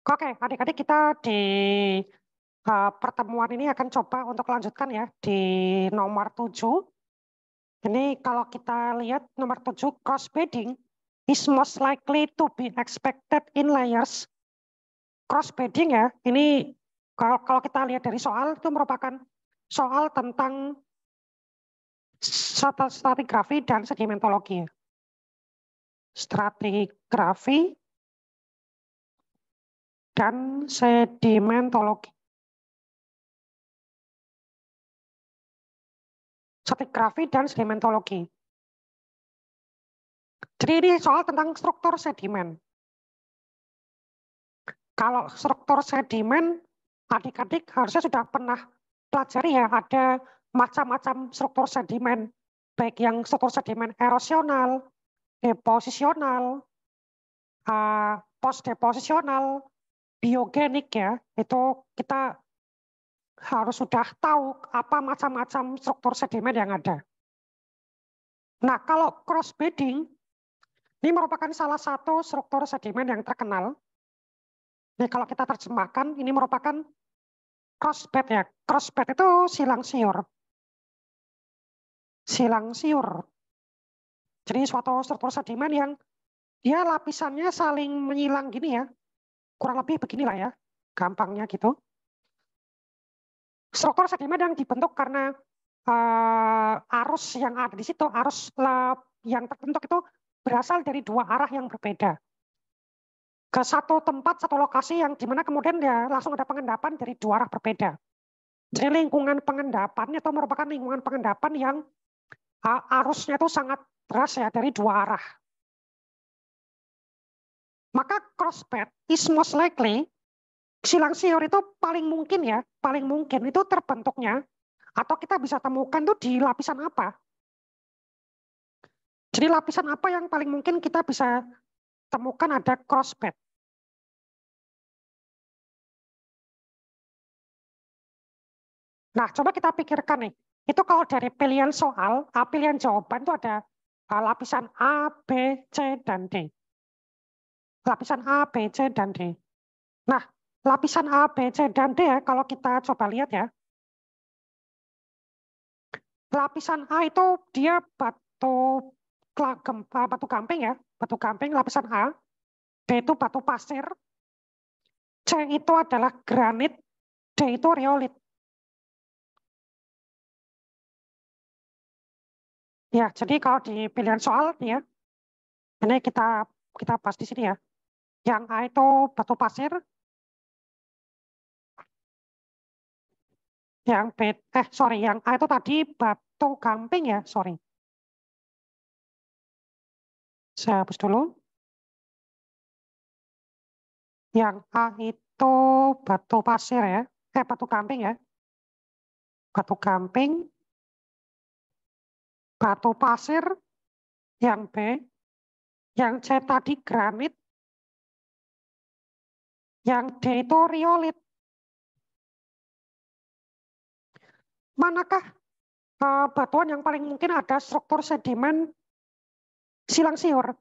Oke, adik-adik kita di pertemuan ini akan coba untuk lanjutkan ya di nomor 7. Ini kalau kita lihat nomor 7, cross bedding is most likely to be expected in layers. Cross bedding ya, ini kalau kita lihat dari soal itu merupakan soal tentang stratigrafi dan sedimentologi. Stratigrafi dan sedimentologi. Stratigrafi dan sedimentologi. Jadi ini soal tentang struktur sedimen. Kalau struktur sedimen, adik-adik harusnya sudah pernah pelajari ya, ada macam-macam struktur sedimen, baik yang struktur sedimen erosional, deposisional, post-deposisional, biogenik ya, itu kita harus sudah tahu apa macam-macam struktur sedimen yang ada. Nah, kalau cross bedding, ini merupakan salah satu struktur sedimen yang terkenal. Jadi kalau kita terjemahkan, ini merupakan crossbed ya. Crossbed itu silang siur. Silang siur. Jadi suatu struktur sedimen yang dia lapisannya saling menyilang gini ya. Kurang lebih beginilah ya. Gampangnya gitu. Struktur sedimen yang dibentuk karena arus yang ada di situ, arus yang terbentuk itu berasal dari dua arah yang berbeda. Ke satu tempat, satu lokasi yang dimana kemudian ya langsung ada pengendapan dari dua arah berbeda. Jadi lingkungan pengendapan itu merupakan lingkungan pengendapan yang arusnya itu sangat deras ya dari dua arah. Maka crossbed is most likely, silang siur itu paling mungkin ya, paling mungkin itu terbentuknya atau kita bisa temukan tuh di lapisan apa. Jadi lapisan apa yang paling mungkin kita bisa temukan ada crossbed. Nah, coba kita pikirkan nih. Itu kalau dari pilihan soal, pilihan jawaban itu ada lapisan A, B, C, dan D. Lapisan A, B, C, dan D. Nah, lapisan A, B, C, dan D ya, kalau kita coba lihat ya. Lapisan A itu dia batu gamping ya, batu gamping lapisan A. B itu batu pasir. C itu adalah granit. D itu riolit. Ya, jadi kalau di pilihan soal ya, ini kita bahas di sini ya. Yang A itu batu pasir, yang B, yang A itu tadi batu gamping ya, sorry. Saya hapus dulu. Yang A itu batu pasir ya, batu gamping ya. Batu gamping, batu pasir, yang B, yang C tadi granit, yang D itu riolit. Manakah batuan yang paling mungkin ada struktur sedimen silang siur?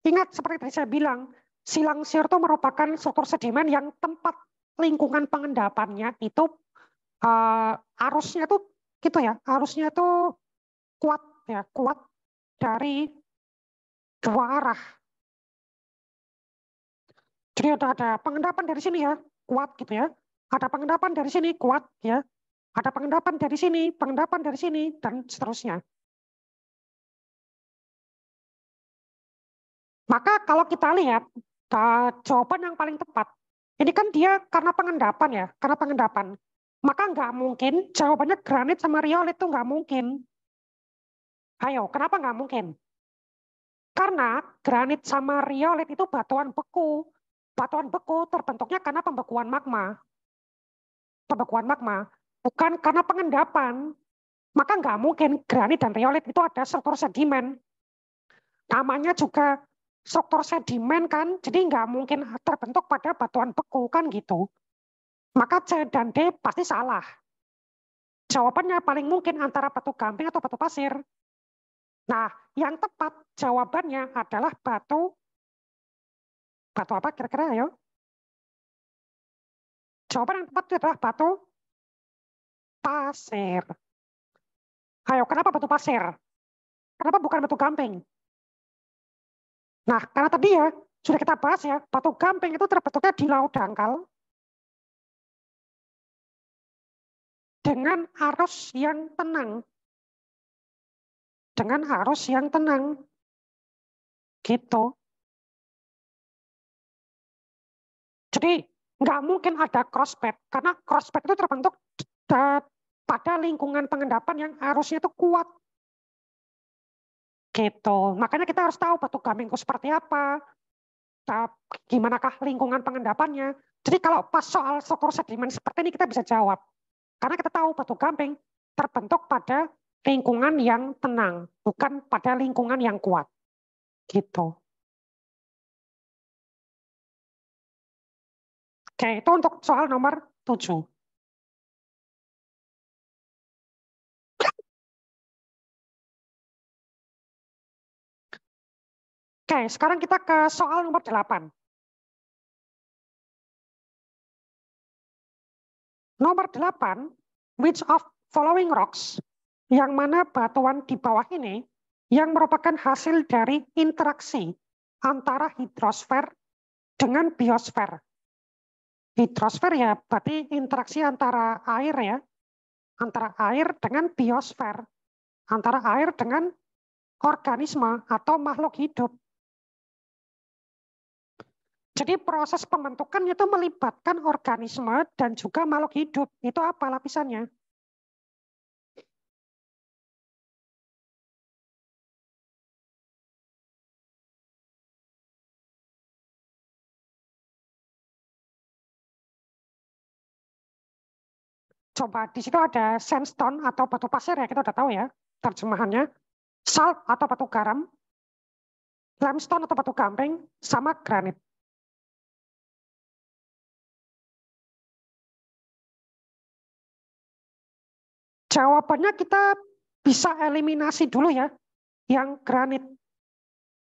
Ingat seperti tadi saya bilang, silang siur itu merupakan struktur sedimen yang tempat lingkungan pengendapannya itu arusnya tuh gitu ya, arusnya tuh kuat ya, kuat dari dua arah. Jadi ada pengendapan dari sini ya, kuat gitu ya. Ada pengendapan dari sini kuat ya. Ada pengendapan dari sini, pengendapan dari sini, dan seterusnya. Maka kalau kita lihat jawaban yang paling tepat, ini kan dia karena pengendapan ya, karena pengendapan. Maka nggak mungkin jawabannya granit sama riolit itu nggak mungkin. Ayo, kenapa nggak mungkin? Karena granit sama riolit itu batuan beku. Batuan beku terbentuknya karena pembekuan magma. Pembekuan magma. Bukan karena pengendapan. Maka nggak mungkin granit dan riolit itu ada struktur sedimen. Namanya juga struktur sedimen kan, jadi nggak mungkin terbentuk pada batuan beku kan gitu. Maka C dan D pasti salah. Jawabannya paling mungkin antara batu gamping atau batu pasir. Nah, yang tepat jawabannya adalah batu apa kira-kira ayo? Jawaban yang tepat itu adalah batu pasir. Ayo, kenapa batu pasir? Kenapa bukan batu gamping? Nah, karena tadi ya, sudah kita bahas ya, batu gamping itu terbentuknya di laut dangkal dengan arus yang tenang. Dengan arus yang tenang. Gitu. Jadi, nggak mungkin ada crossbed, karena crossbed itu terbentuk pada lingkungan pengendapan yang arusnya itu kuat. Gitu. Makanya kita harus tahu batu gamping itu seperti apa, gimanakah lingkungan pengendapannya. Jadi kalau pas soal struktur sedimen seperti ini kita bisa jawab. Karena kita tahu batu gamping terbentuk pada lingkungan yang tenang, bukan pada lingkungan yang kuat. Gitu. Oke, itu untuk soal nomor 7. Oke, sekarang kita ke soal nomor 8. Nomor 8, which of following rocks, yang mana batuan di bawah ini yang merupakan hasil dari interaksi antara hidrosfer dengan biosfer. Hidrosfer ya berarti interaksi antara air ya, antara air dengan biosfer, antara air dengan organisme atau makhluk hidup. Jadi proses pembentukan itu melibatkan organisme dan juga makhluk hidup. Itu apa lapisannya? Coba di situ ada sandstone atau batu pasir ya, kita udah tahu ya terjemahannya. Salt atau batu garam, limestone atau batu gamping, sama granit. Jawabannya kita bisa eliminasi dulu ya, yang granit.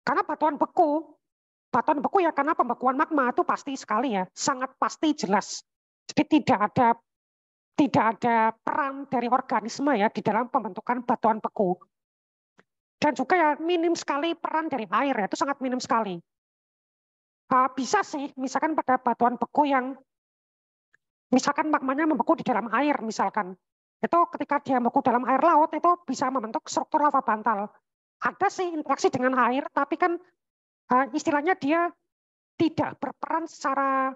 Karena batuan beku ya karena pembekuan magma itu pasti sekali ya, sangat pasti jelas. Jadi tidak ada peran dari organisme ya di dalam pembentukan batuan beku. Dan juga ya minim sekali peran dari air ya, itu sangat minim sekali. Bisa sih, misalkan pada batuan beku yang misalkan magmanya membeku di dalam air misalkan. Itu ketika dia membeku dalam air laut itu bisa membentuk struktur lava bantal. Ada sih interaksi dengan air, tapi kan istilahnya dia tidak berperan secara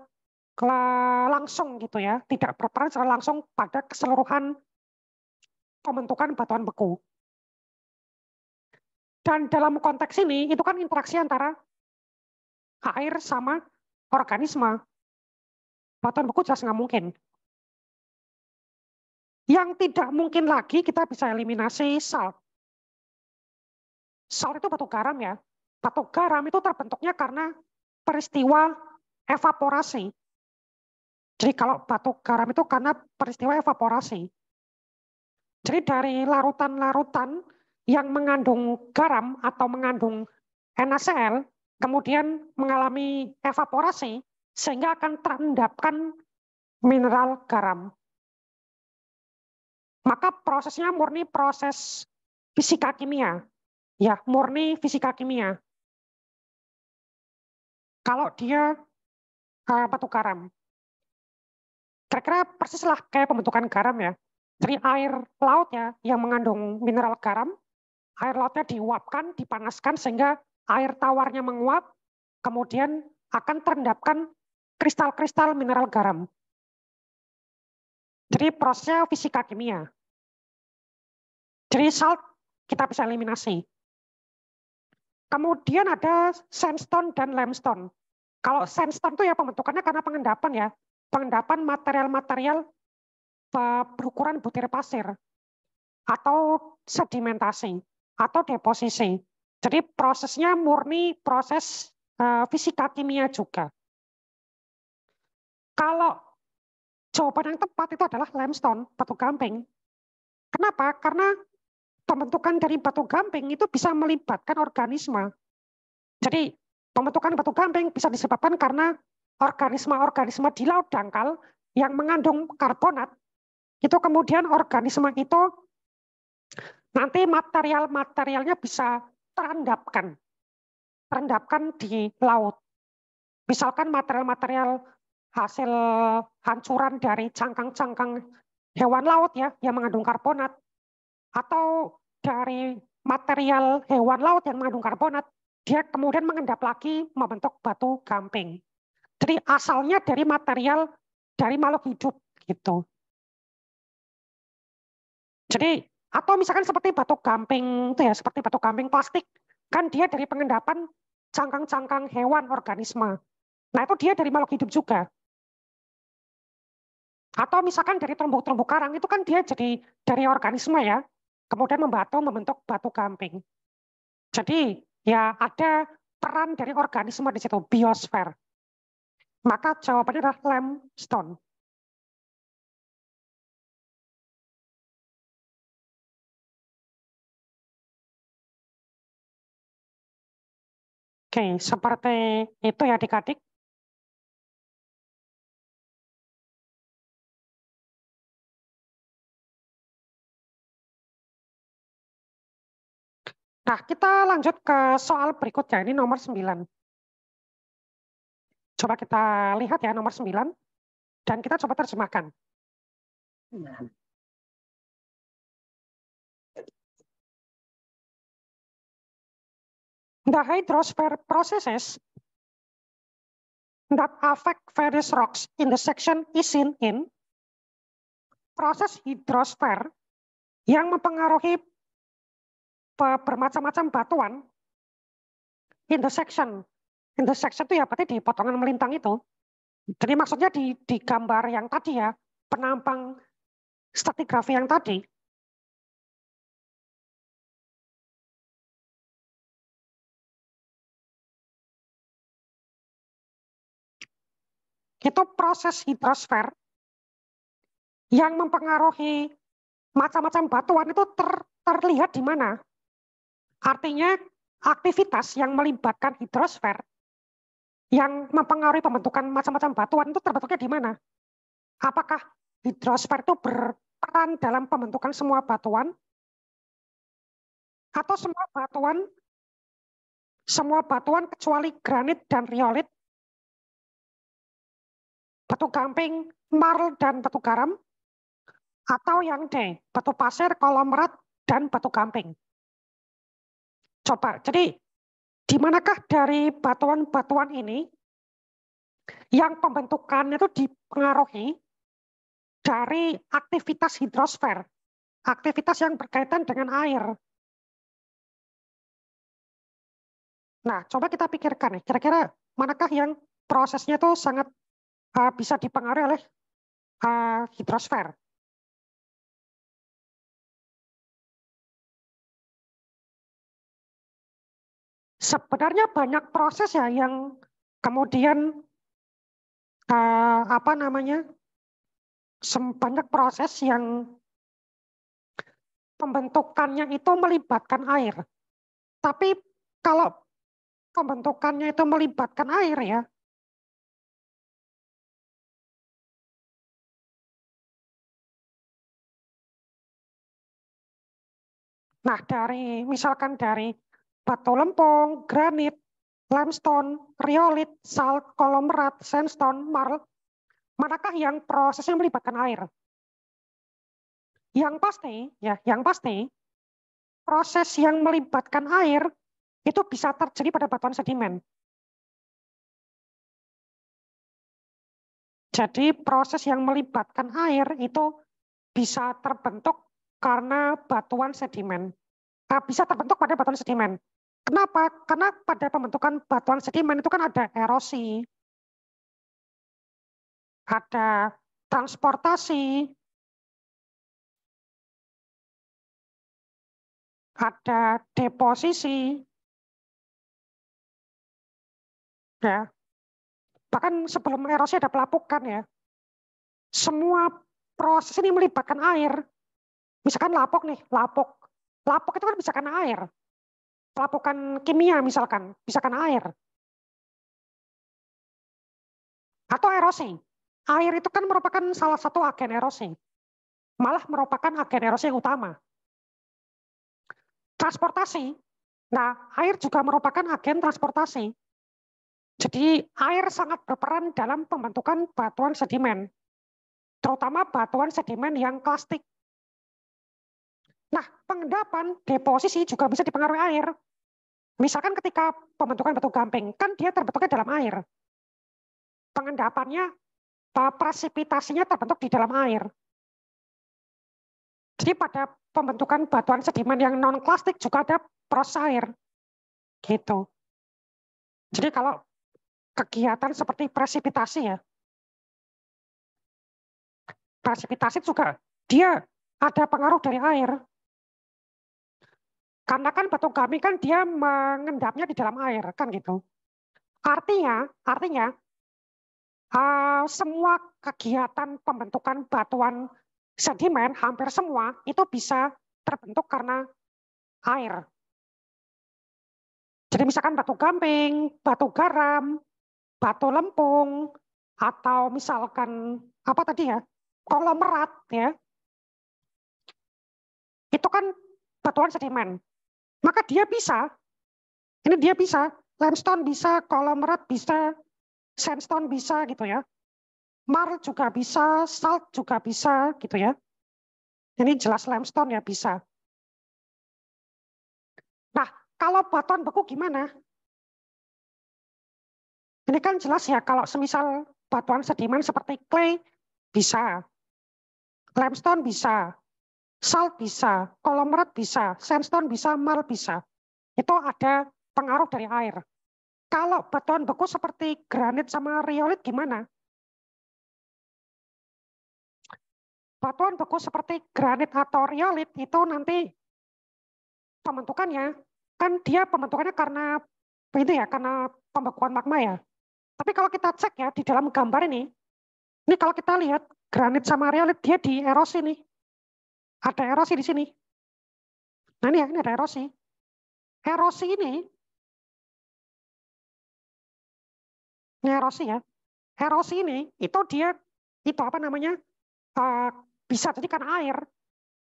langsung gitu ya, tidak berperan secara langsung pada keseluruhan pembentukan batuan beku. Dan dalam konteks ini itu kan interaksi antara air sama organisme. Batuan beku jelas nggak mungkin. Yang tidak mungkin lagi kita bisa eliminasi salt. Salt itu batu garam ya. Batu garam itu terbentuknya karena peristiwa evaporasi. Jadi kalau batu garam itu karena peristiwa evaporasi. Jadi dari larutan-larutan yang mengandung garam atau mengandung NaCl, kemudian mengalami evaporasi, sehingga akan terendapkan mineral garam. Maka prosesnya murni proses fisika kimia. Ya, murni fisika kimia. Kalau dia batu garam. Kira-kira persis lah kayak pembentukan garam ya. Jadi air laut ya yang mengandung mineral garam, air lautnya diuapkan, dipanaskan sehingga air tawarnya menguap, kemudian akan terendapkan kristal-kristal mineral garam. Jadi prosesnya fisika kimia. Jadi salt kita bisa eliminasi. Kemudian ada sandstone dan limestone. Kalau sandstone itu ya pembentukannya karena pengendapan ya. Pengendapan material-material berukuran butir pasir. Atau sedimentasi. Atau deposisi. Jadi prosesnya murni proses fisika kimia juga. Kalau jawaban yang tepat itu adalah limestone, batu gamping. Kenapa? Karena pembentukan dari batu gamping itu bisa melibatkan organisme. Jadi pembentukan batu gamping bisa disebabkan karena organisme-organisme di laut dangkal yang mengandung karbonat, itu kemudian organisme itu nanti material-materialnya bisa terendapkan di laut. Misalkan material-material hasil hancuran dari cangkang-cangkang hewan laut ya yang mengandung karbonat, atau dari material hewan laut yang mengandung karbonat, dia kemudian mengendap lagi membentuk batu gamping. Jadi asalnya dari material dari makhluk hidup gitu. Jadi atau misalkan seperti batu gamping itu ya, seperti batu gamping plastik, kan dia dari pengendapan cangkang-cangkang hewan organisme. Nah itu dia dari makhluk hidup juga. Atau misalkan dari terumbu-terumbu karang itu kan dia jadi dari organisme ya, kemudian membentuk batu gamping. Jadi ya ada peran dari organisme di situ, biosfer. Maka jawabannya adalah limestone. Oke, seperti itu ya adik-adik. Nah, kita lanjut ke soal berikutnya. Ini nomor 9. Coba kita lihat ya nomor 9. Dan kita coba terjemahkan. The hydrosphere processes that affect various rocks in the section is seen in proses hidrosfer yang mempengaruhi bermacam-macam batuan in the section. In the section itu ya berarti di potongan melintang itu. Jadi maksudnya di gambar yang tadi ya, penampang stratigrafi yang tadi, itu proses hidrosfer yang mempengaruhi macam-macam batuan itu terlihat di mana? Artinya aktivitas yang melibatkan hidrosfer yang mempengaruhi pembentukan macam-macam batuan itu terbentuknya di mana? Apakah hidrosfer itu berperan dalam pembentukan semua batuan? Atau semua batuan kecuali granit dan riolit, batu gamping, marl, dan batu garam? Atau yang D, batu pasir, kolomerat, dan batu gamping? Coba, jadi di manakah dari batuan-batuan ini yang pembentukannya itu dipengaruhi dari aktivitas hidrosfer, aktivitas yang berkaitan dengan air? Nah, coba kita pikirkan nih, kira-kira manakah yang prosesnya itu sangat bisa dipengaruhi oleh hidrosfer? Sebenarnya banyak proses ya yang kemudian apa namanya, banyak proses yang pembentukannya itu melibatkan air. Tapi kalau pembentukannya itu melibatkan air ya, nah misalkan dari batu lempung, granit, limestone, riolit, salt, kolomerat, sandstone, marl, manakah yang prosesnya melibatkan air? Yang pasti proses yang melibatkan air itu bisa terjadi pada batuan sedimen. Jadi proses yang melibatkan air itu bisa terbentuk karena batuan sedimen. Bisa terbentuk pada batuan sedimen. Kenapa? Karena pada pembentukan batuan sedimen itu kan ada erosi, ada transportasi, ada deposisi, ya. Bahkan sebelum erosi ada pelapukan ya. Semua proses ini melibatkan air. Misalkan lapuk nih, lapuk. Lapuk itu kan bisa kena air. Pelapukan kimia misalkan, bisa kena air. Atau erosi. air itu kan merupakan salah satu agen erosi. Malah merupakan agen erosi yang utama. Transportasi. Nah, air juga merupakan agen transportasi. Jadi air sangat berperan dalam pembentukan batuan sedimen, terutama batuan sedimen yang klastik. Nah, pengendapan deposisi juga bisa dipengaruhi air. Misalkan ketika pembentukan batu gamping, kan dia terbentuknya dalam air. Pengendapannya, presipitasinya terbentuk di dalam air. Jadi pada pembentukan batuan sedimen yang non-klastik juga ada proses air. Gitu. Jadi kalau kegiatan seperti presipitasi ya, presipitasi juga dia ada pengaruh dari air. Karena kan batu gamping kan dia mengendapnya di dalam air, kan gitu. Artinya semua kegiatan pembentukan batuan sedimen, hampir semua itu bisa terbentuk karena air. Jadi misalkan batu gamping, batu garam, batu lempung, atau misalkan apa tadi ya, konglomerat ya, itu kan batuan sedimen. Maka dia bisa, limestone bisa, konglomerat bisa, sandstone bisa gitu ya. Marl juga bisa, salt juga bisa gitu ya. Ini jelas limestone ya bisa. Nah, kalau batuan beku gimana? Ini kan jelas ya kalau semisal batuan sedimen seperti clay bisa, limestone bisa, salt bisa, konglomerat bisa, sandstone bisa, marl bisa. Itu ada pengaruh dari air. Kalau batuan beku seperti granit sama riolit gimana? Batuan beku seperti granit atau riolit itu nanti pembentukannya kan dia pembentukannya karena itu ya karena pembekuan magma ya. Tapi kalau kita cek ya di dalam gambar ini kalau kita lihat granit sama riolit dia di erosi nih. Ada erosi di sini. Nah ini ada erosi. Ini erosi ya. Erosi ini itu dia itu apa namanya uh, bisa jadi kan air.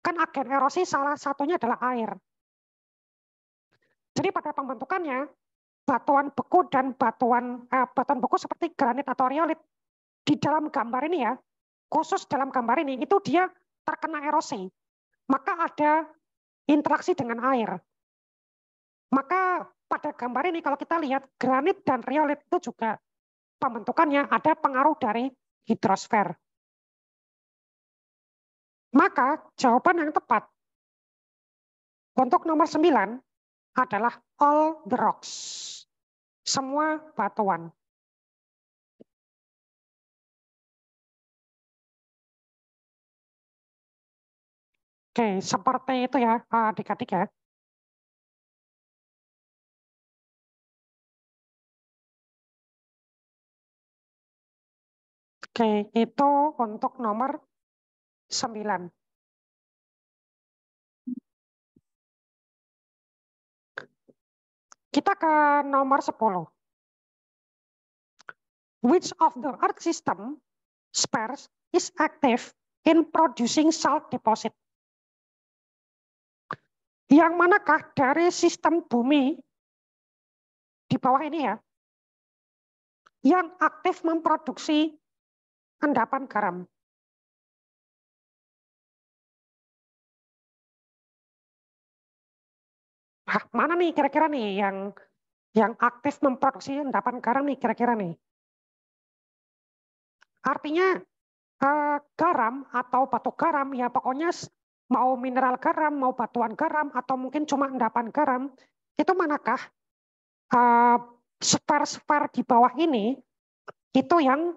Kan agen erosi salah satunya adalah air. Jadi pada pembentukannya batuan beku dan batuan beku seperti granit atau riolit di dalam gambar ini ya, khusus dalam gambar ini itu dia terkena erosi. Maka ada interaksi dengan air. Maka pada gambar ini kalau kita lihat granit dan riolit itu juga pembentukannya ada pengaruh dari hidrosfer. Maka jawaban yang tepat untuk nomor 9 adalah all the rocks. Semua batuan. Oke, seperti itu ya adik-adik ya. Oke, itu untuk nomor 9. Kita ke nomor 10. Which of the earth system spheres is active in producing salt deposit? Yang manakah dari sistem bumi di bawah ini ya, yang aktif memproduksi endapan garam? Nah, mana nih kira-kira nih yang aktif memproduksi endapan garam nih kira-kira nih? Artinya garam atau batu garam ya pokoknya mau mineral garam, mau batuan garam atau mungkin cuma endapan garam, itu manakah sfer-sfer di bawah ini itu yang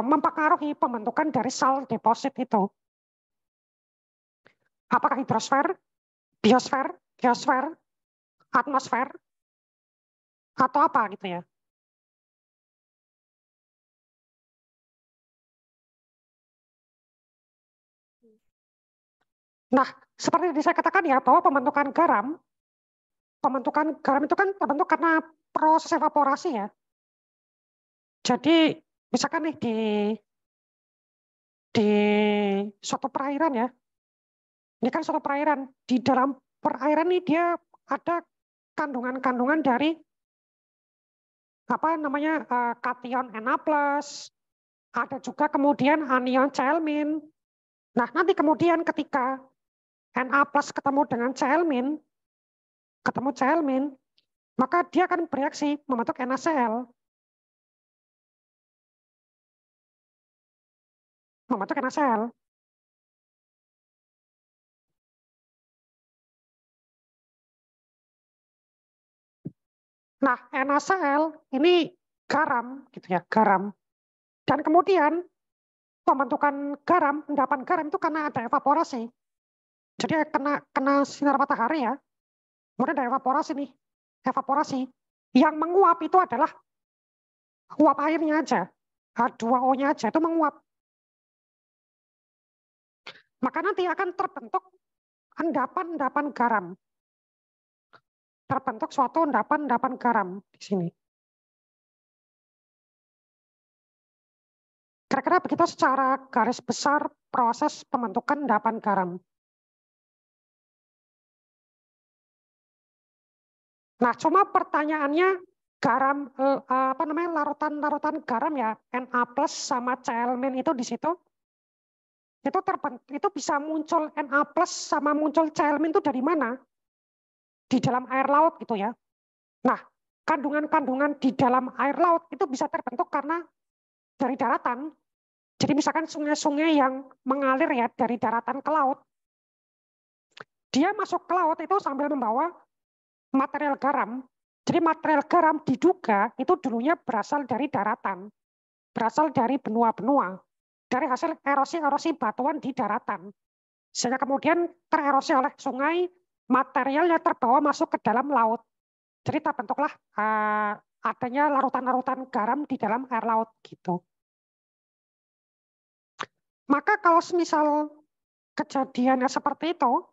mempengaruhi pembentukan dari salt deposit itu? Apakah hidrosfer, biosfer, geosfer, atmosfer, atau apa gitu ya? Nah, seperti yang saya katakan ya, bahwa pembentukan garam itu kan terbentuk karena proses evaporasi ya. Jadi Misalkan nih di suatu perairan ya, ini kan suatu perairan. Di dalam perairan ini dia ada kandungan-kandungan dari apa namanya kation Na+, ada juga kemudian anion Cl-. Nah, nanti kemudian ketika Na+ ketemu dengan Cl-, maka dia akan bereaksi membentuk NaCl, membentuk NaCl. Nah, NaCl ini garam gitu ya, garam. Dan kemudian pembentukan garam, endapan garam itu karena ada evaporasi. Jadi kena kena sinar matahari ya. Kemudian ada evaporasi nih. Evaporasi. Yang menguap itu adalah uap airnya aja. H2O-nya aja itu menguap. Maka nanti akan terbentuk endapan-endapan garam. Terbentuk suatu endapan-endapan garam di sini. Kira-kira begitu secara garis besar proses pembentukan endapan garam. Nah, cuma pertanyaannya garam apa namanya larutan-larutan garam ya Na+ sama Cl- itu di situ itu bisa muncul Na+ sama muncul Cl- itu dari mana? Di dalam air laut gitu ya. Nah, kandungan-kandungan di dalam air laut itu bisa terbentuk karena dari daratan. Jadi misalkan sungai-sungai yang mengalir ya dari daratan ke laut, dia masuk ke laut itu sambil membawa material garam. Jadi material garam diduga itu dulunya berasal dari daratan, berasal dari benua-benua, dari hasil erosi-erosi batuan di daratan. Sehingga kemudian tererosi oleh sungai, materialnya terbawa masuk ke dalam laut. Jadi terbentuklah adanya larutan-larutan garam di dalam air laut gitu. Maka kalau misal kejadiannya seperti itu,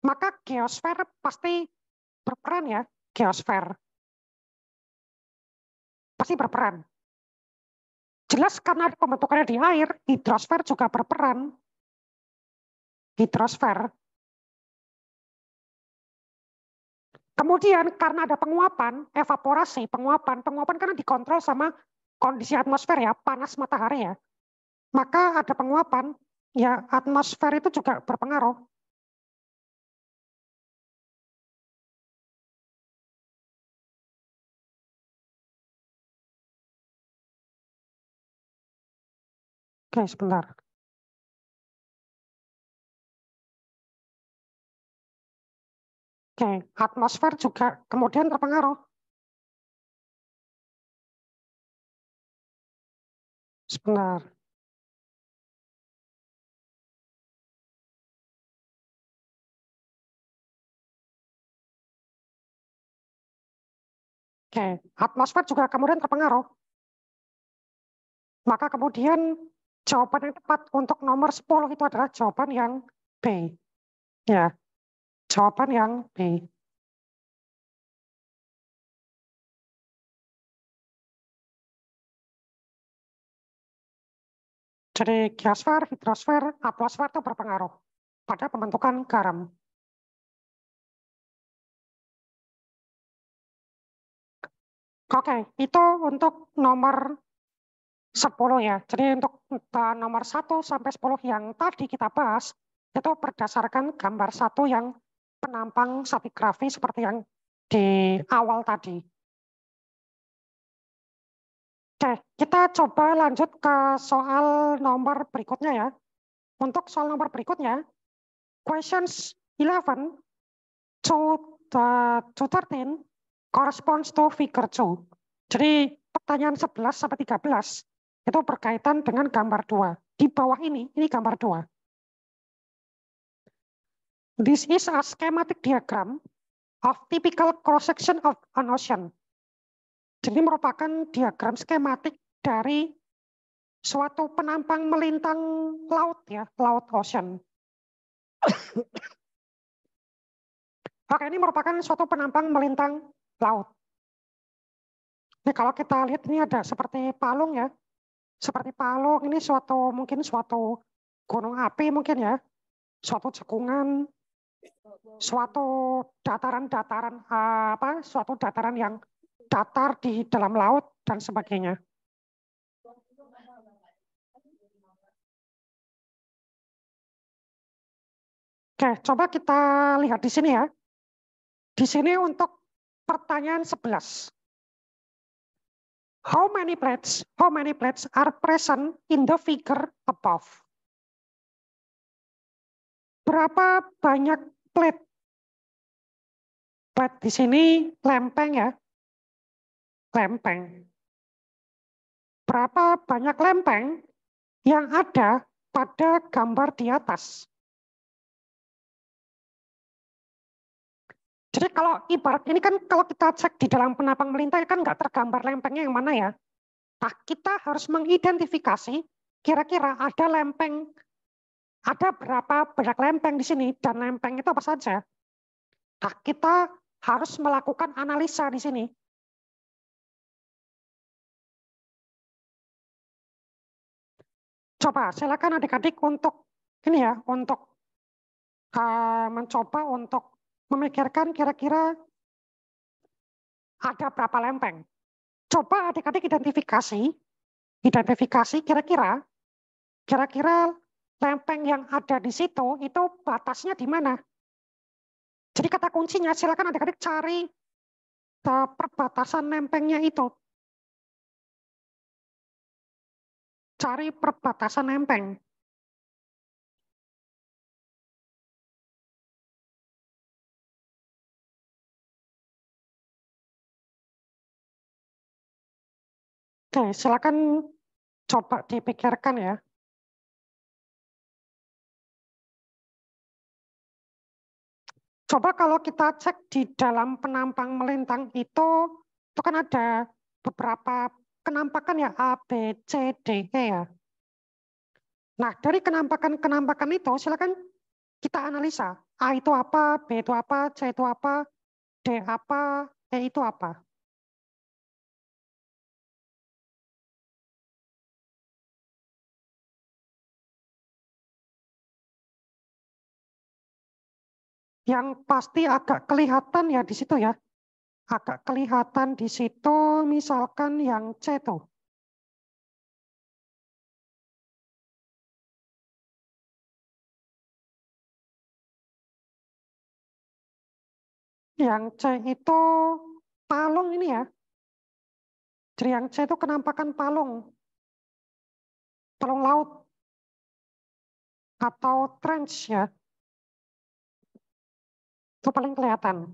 maka geosfer pasti berperan ya, geosfer pasti berperan. Jelas karena pembentukannya di air, hidrosfer juga berperan. Hidrosfer. Kemudian karena ada penguapan, evaporasi, penguapan karena dikontrol sama kondisi atmosfer ya, panas matahari ya. Maka ada penguapan, ya atmosfer itu juga berpengaruh. Oke, sebentar. Oke, atmosfer juga kemudian terpengaruh. Sebentar. Oke, atmosfer juga kemudian terpengaruh. Maka kemudian jawaban yang tepat untuk nomor 10 itu adalah jawaban yang B. Ya, jawaban yang B. Jadi geosfer, hidrosfer, atmosfer itu berpengaruh pada pembentukan garam. Oke, itu untuk nomor 10 ya. Jadi untuk nomor 1 sampai 10 yang tadi kita bahas, itu berdasarkan gambar satu yang penampang stratigrafi seperti yang di awal tadi. Oke, kita coba lanjut ke soal nomor berikutnya ya. Untuk soal nomor berikutnya, questions 11 to, to 13 corresponds to figure 2. Jadi pertanyaan 11 sampai 13 itu berkaitan dengan gambar 2. Di bawah ini gambar 2. This is a schematic diagram of typical cross-section of an ocean. Jadi merupakan diagram skematik dari suatu penampang melintang laut ya, laut ocean. Oke, ini merupakan suatu penampang melintang laut. Ini kalau kita lihat ini ada seperti palung ya. Seperti Palung ini mungkin suatu gunung api mungkin ya, suatu cekungan, suatu dataran-dataran suatu dataran yang datar di dalam laut dan sebagainya. Oke, coba kita lihat di sini ya. Di sini untuk pertanyaan 11. How many plates are present in the figure above? Berapa banyak plate? Plate di sini lempeng ya. Lempeng. Berapa banyak lempeng yang ada pada gambar di atas? Jadi kalau ibarat ini kan kalau kita cek di dalam penapang melintang kan nggak tergambar lempengnya yang mana ya. Nah, kita harus mengidentifikasi kira-kira ada lempeng, ada berapa banyak lempeng di sini dan lempeng itu apa saja. Nah, kita harus melakukan analisa di sini. Coba silakan adik-adik untuk ini ya, untuk mencoba untuk memikirkan kira-kira ada berapa lempeng. Coba adik-adik identifikasi kira-kira lempeng yang ada di situ itu batasnya di mana. Jadi kata kuncinya silakan adik-adik cari perbatasan lempengnya itu. Cari perbatasan lempeng. Oke, silakan coba dipikirkan ya. Coba kalau kita cek di dalam penampang melintang itu kan ada beberapa kenampakan ya A, B, C, D, E ya. Nah, dari kenampakan-kenampakan itu silakan kita analisa. A itu apa, B itu apa, C itu apa, D apa, E itu apa. Yang pasti agak kelihatan ya di situ ya. Agak kelihatan di situ misalkan yang C tuh. Yang C itu palung ini ya. Jadi yang C itu kenampakan palung. Palung laut atau trench ya. Itu paling kelihatan.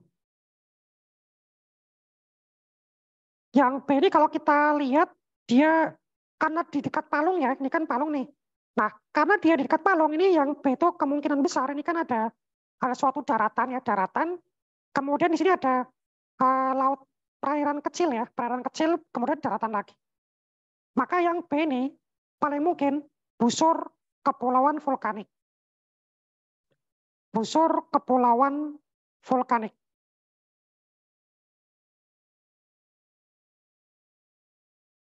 Yang B ini kalau kita lihat dia karena di dekat palung ya, ini kan palung nih. Nah, karena dia di dekat palung ini yang B itu kemungkinan besar ini kan ada suatu daratan ya, daratan. Kemudian di sini ada laut perairan kecil ya, perairan kecil, kemudian daratan lagi. Maka yang B ini paling mungkin busur kepulauan vulkanik. Busur kepulauan vulkanik.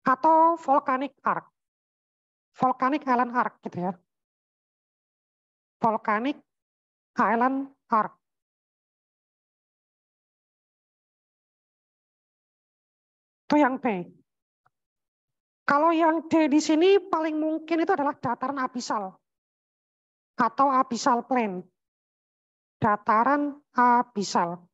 Atau volcanic arc. Volcanic Island Arc gitu ya. Volcanic Island Arc. Itu yang B. Kalau yang D di sini paling mungkin itu adalah dataran abisal atau abyssal plain. Dataran abisal.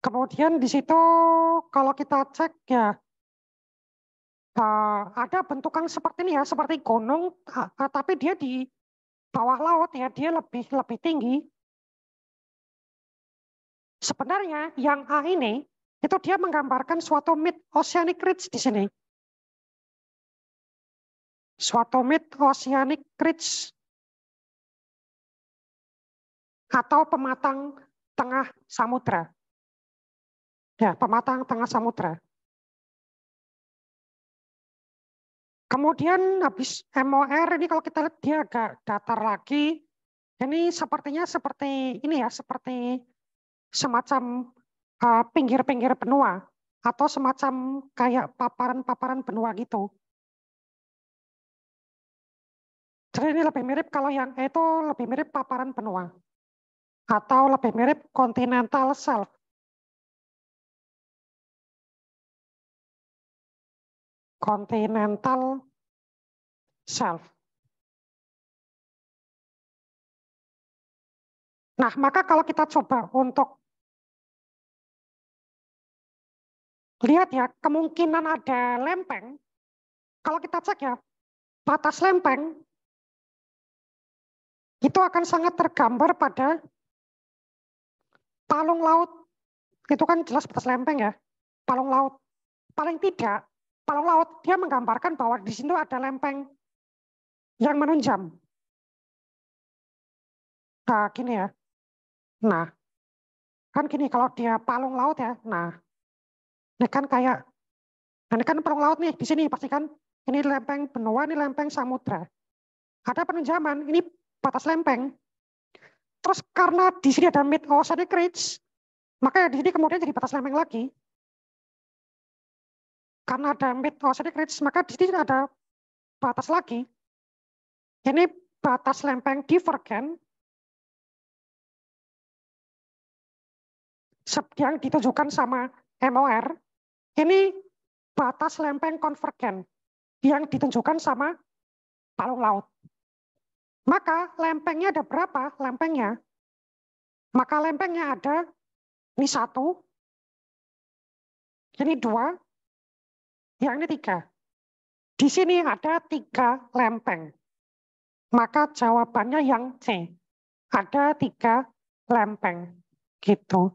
Kemudian di situ kalau kita cek ya ada bentukan seperti ini ya, seperti gunung, tapi dia di bawah laut ya, dia lebih lebih tinggi. Sebenarnya yang A ini itu dia menggambarkan suatu mid oceanic ridge di sini. Suatu mid oceanic ridge atau pematang tengah samudra. Ya, pematang tengah samudra. Kemudian habis MOR ini kalau kita lihat dia agak datar lagi. Ini sepertinya seperti ini ya, seperti semacam pinggir-pinggir benua atau semacam kayak paparan-paparan benua gitu. Jadi ini lebih mirip kalau yang itu lebih mirip paparan benua atau lebih mirip continental shelf. Continental shelf. Nah, maka kalau kita coba untuk lihat ya, kemungkinan ada lempeng, kalau kita cek ya, batas lempeng itu akan sangat tergambar pada palung laut. Itu kan jelas batas lempeng ya, palung laut. Paling tidak, palung laut dia menggambarkan bahwa di situ ada lempeng yang menunjam. Nah, gini ya. Nah, kan gini kalau dia palung laut ya. Nah, ini kan kayak, nah ini kan palung laut nih di sini pasti kan ini lempeng benua, ini lempeng samudra. Ada penunjaman, ini batas lempeng. Terus karena di sini ada mid oceanic ridge, maka di sini kemudian jadi batas lempeng lagi. Karena ada mid oceanic ridge, maka di sini ada batas lagi. Ini batas lempeng divergen yang ditunjukkan sama MOR. Ini batas lempeng konvergen yang ditunjukkan sama palung laut. Maka lempengnya ada berapa? Lempengnya. Maka lempengnya ada ini 1, ini 2, yang ini 3. Di sini ada 3 lempeng. Maka jawabannya yang C. Ada 3 lempeng. Gitu.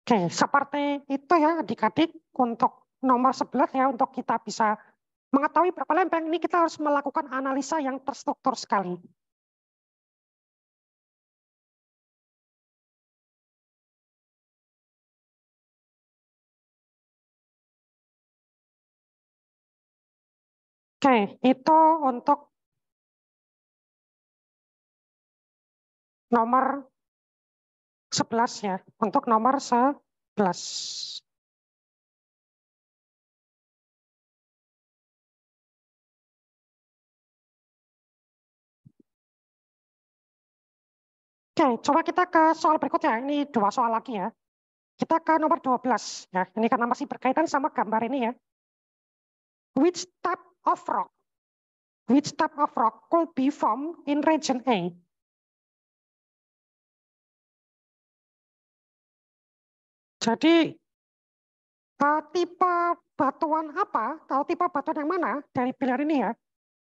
Oke, seperti itu ya adik-adik untuk nomor 11 ya, untuk kita bisa mengetahui berapa lempeng, ini kita harus melakukan analisa yang terstruktur sekali. Oke, itu untuk nomor 11 ya, untuk nomor 11. Oke, coba kita ke soal berikutnya. Ini 2 soal lagi ya. Kita ke nomor 12 ya. Ini karena masih berkaitan sama gambar ini ya. Which type of rock? Which type of rock could be formed in region A? Jadi tipe batuan apa atau tipe batuan yang mana dari pilihan ini ya?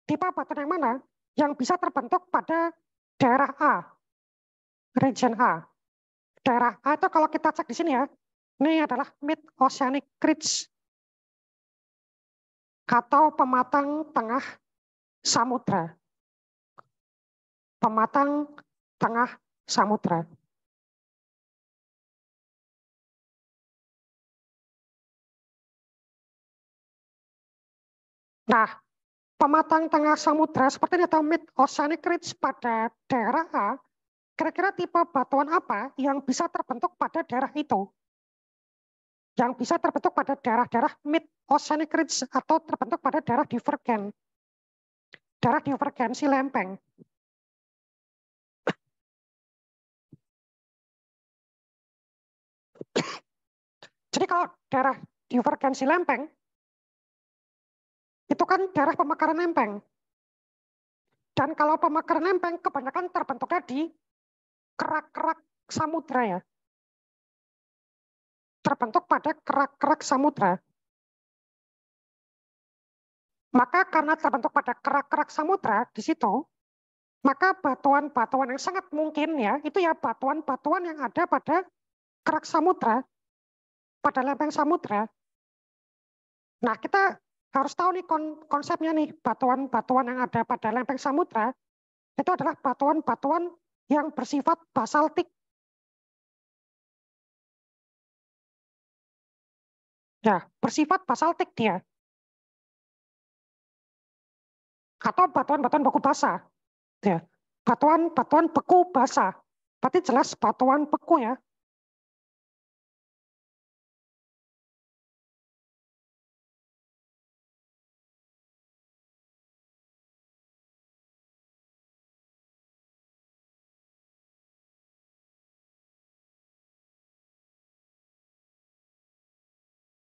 Tipe batuan yang mana yang bisa terbentuk pada daerah A, region A? Daerah A itu kalau kita cek di sini ya, ini adalah mid oceanic ridge atau pematang tengah samudra. Pematang tengah samudra. Nah, pematang tengah samudra seperti ini atau mid oceanic ridge pada daerah A, kira-kira tipe batuan apa yang bisa terbentuk pada daerah itu? Yang bisa terbentuk pada daerah-daerah mid oceanic ridge atau terbentuk pada daerah divergen. Daerah divergensi lempeng. Jadi kalau daerah divergensi lempeng, itu kan daerah pemekaran lempeng. Dan kalau pemekaran lempeng kebanyakan terbentuknya di kerak-kerak samudra ya. Terbentuk pada kerak-kerak samudra. Maka karena terbentuk pada kerak-kerak samudra di situ, maka batuan-batuan yang sangat mungkin ya, itu ya batuan-batuan yang ada pada kerak samudra, pada lempeng samudra. Nah, kita harus tahu nih konsepnya nih, batuan-batuan yang ada pada lempeng samudra, itu adalah batuan-batuan yang bersifat basaltik. Ya, bersifat basaltik dia. Atau batuan-batuan beku basah. Ya. Batuan-batuan beku basah. Berarti jelas batuan beku ya.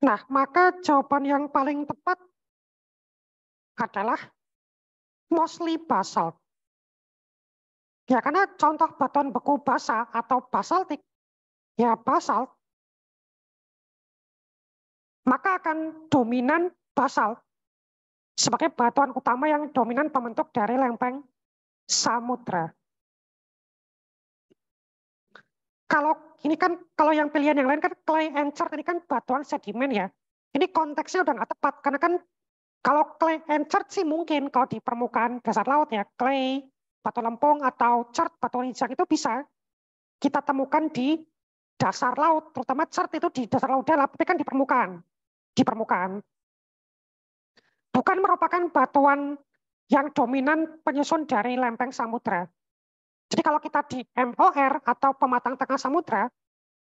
Nah, maka jawaban yang paling tepat adalah mostly basalt. Ya, karena contoh batuan beku basah atau basaltik, ya basalt, maka akan dominan basalt sebagai batuan utama yang dominan pembentuk dari lempeng samudra. Kalau ini kan, kalau yang pilihan yang lain kan clay and chert, ini kan batuan sedimen ya. Ini konteksnya udah nggak tepat, karena kan kalau clay and chert sih mungkin kalau di permukaan dasar laut ya, clay, batu lempung atau chert, batu nisan itu bisa kita temukan di dasar laut, terutama chert itu di dasar laut dalam, tapi kan di permukaan. Di permukaan. Bukan merupakan batuan yang dominan penyusun dari lempeng samudra. Jadi kalau kita di MOR atau pematang tengah samudra,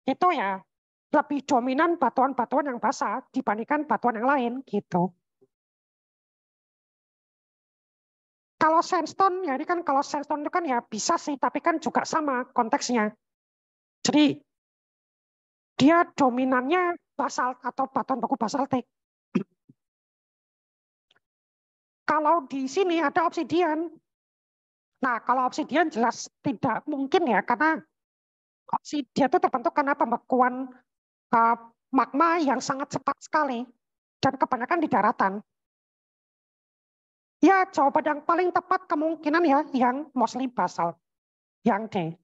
itu ya lebih dominan batuan-batuan yang basah dibandingkan batuan yang lain gitu. Kalau sandstone ya ini kan kalau sandstone itu kan ya bisa sih, tapi kan juga sama konteksnya. Jadi dia dominannya basalt atau batuan beku basaltik. Kalau di sini ada obsidian. Nah, kalau obsidian jelas tidak mungkin ya, karena obsidian itu terbentuk karena pembekuan magma yang sangat cepat sekali dan kebanyakan di daratan. Ya, jawaban yang paling tepat kemungkinan ya yang mostly basalt, yang D.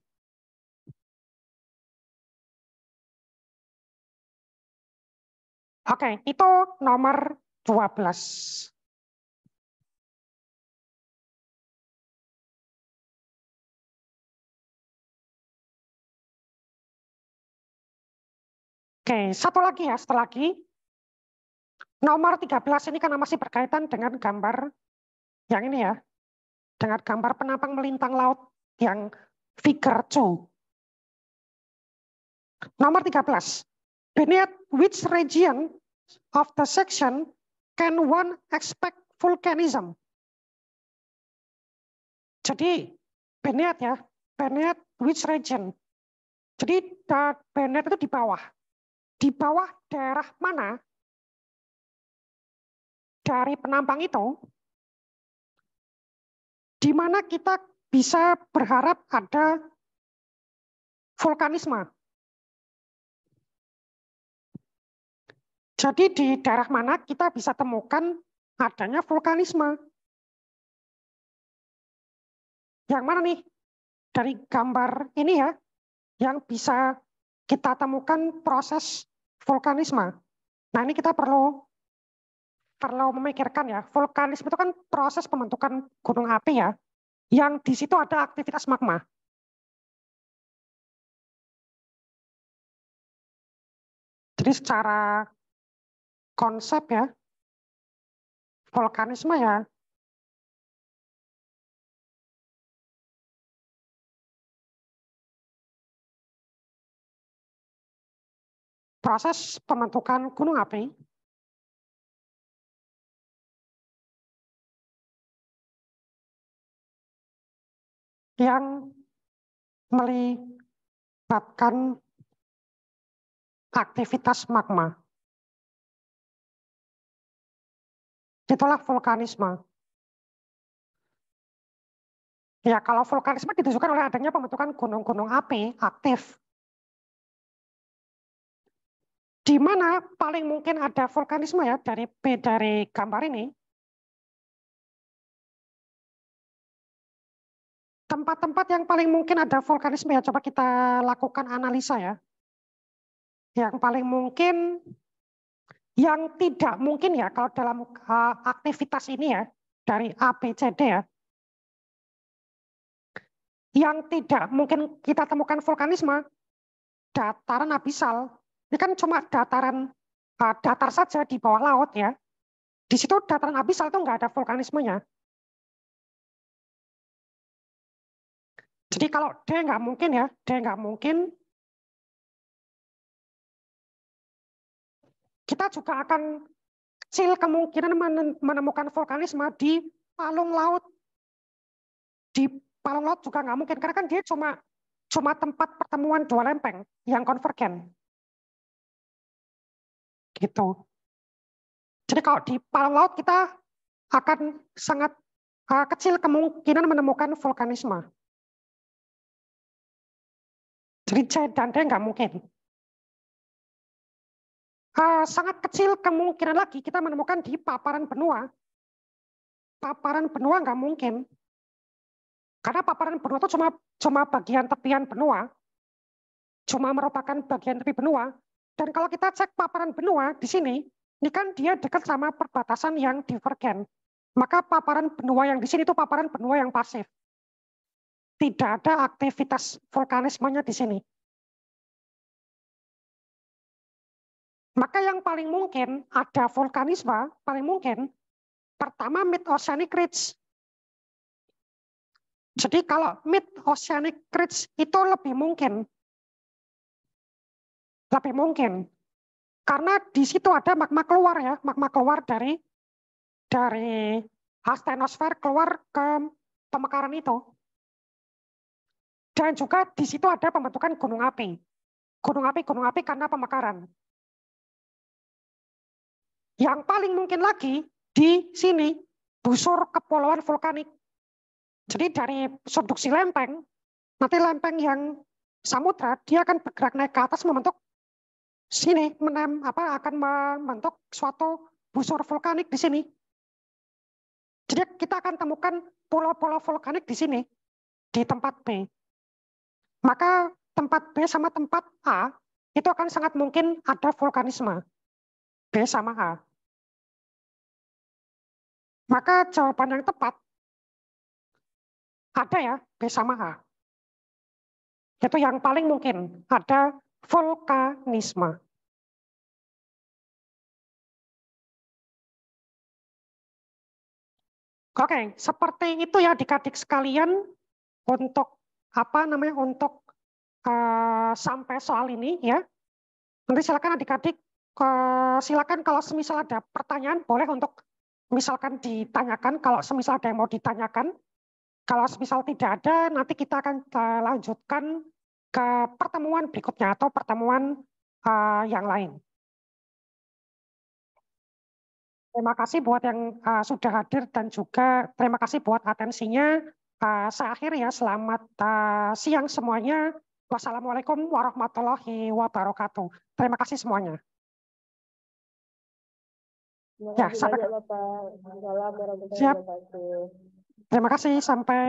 Oke, itu nomor 12. Oke, satu lagi ya, satu lagi. Nomor 13 ini karena masih berkaitan dengan gambar yang ini ya, dengan gambar penampang melintang laut yang figure 2. Nomor 13. Beneath which region of the section can one expect volcanism? Jadi beneath ya, beneath which region? Jadi beneath itu di bawah. Di bawah daerah mana dari penampang itu, di mana kita bisa berharap ada vulkanisme. Jadi di daerah mana kita bisa temukan adanya vulkanisme. Yang mana nih? Dari gambar ini ya, yang bisa kita temukan proses vulkanisme. Nah ini kita perlu memikirkan ya, vulkanisme itu kan proses pembentukan gunung api ya, yang di situ ada aktivitas magma. Jadi secara konsep ya, vulkanisme ya proses pembentukan gunung api yang melibatkan aktivitas magma. Itulah vulkanisme. Ya, kalau vulkanisme ditujukan oleh adanya pembentukan gunung-gunung api aktif. Di mana paling mungkin ada vulkanisme ya dari gambar ini. Tempat-tempat yang paling mungkin ada vulkanisme ya, coba kita lakukan analisa ya. Yang paling mungkin, yang tidak mungkin ya kalau dalam aktivitas ini ya, dari A, B, C, D ya. Yang tidak mungkin kita temukan vulkanisme, dataran abisal. Ini kan cuma dataran datar saja di bawah laut ya. Di situ dataran abisal itu nggak ada vulkanismenya. Jadi kalau D nggak mungkin ya, D nggak mungkin. Kita juga akan kecil kemungkinan menemukan vulkanisme di palung laut. Di palung laut juga nggak mungkin, karena kan dia cuma tempat pertemuan dua lempeng yang konvergen. Gitu. Jadi kalau di palung laut kita akan sangat kecil kemungkinan menemukan vulkanisme. Jadi C dan D nggak mungkin. Sangat kecil kemungkinan lagi kita menemukan di paparan benua. Paparan benua nggak mungkin. Karena paparan benua itu cuma bagian tepian benua. Cuma merupakan bagian tepi benua. Dan kalau kita cek paparan benua di sini, ini kan dia dekat sama perbatasan yang divergen. Maka paparan benua yang di sini itu paparan benua yang pasif. Tidak ada aktivitas vulkanismenya di sini. Maka yang paling mungkin ada vulkanisme, paling mungkin pertama mid-oceanic ridge. Jadi kalau mid-oceanic ridge itu lebih mungkin. Lebih mungkin. Karena di situ ada magma keluar ya, magma keluar dari astenosfer keluar ke pemekaran itu. Dan juga di situ ada pembentukan gunung api. Gunung api karena pemekaran. Yang paling mungkin lagi di sini busur kepulauan vulkanik. Jadi dari subduksi lempeng, nanti lempeng yang samudra dia akan bergerak naik ke atas membentuk sini akan membentuk suatu busur vulkanik di sini. Jadi kita akan temukan pulau-pulau vulkanik di sini di tempat B. Maka tempat B sama tempat A itu akan sangat mungkin ada vulkanisme. B sama A. Maka jawaban yang tepat ada ya B sama A. Itu yang paling mungkin ada vulkanisme. Oke, seperti itu ya adik-adik sekalian untuk untuk sampai soal ini ya. Nanti silakan adik-adik silakan kalau semisal ada pertanyaan boleh untuk misalkan ditanyakan kalau semisal ada yang mau ditanyakan. Kalau semisal tidak ada nanti kita akan lanjutkan ke pertemuan berikutnya atau pertemuan yang lain. Terima kasih buat yang sudah hadir dan juga terima kasih buat atensinya. Saya akhiri ya, selamat siang semuanya. Wassalamualaikum warahmatullahi wabarakatuh. Terima kasih semuanya. Terima kasih banyak Bapak. Salam warahmatullahi wabarakatuh. Terima kasih, sampai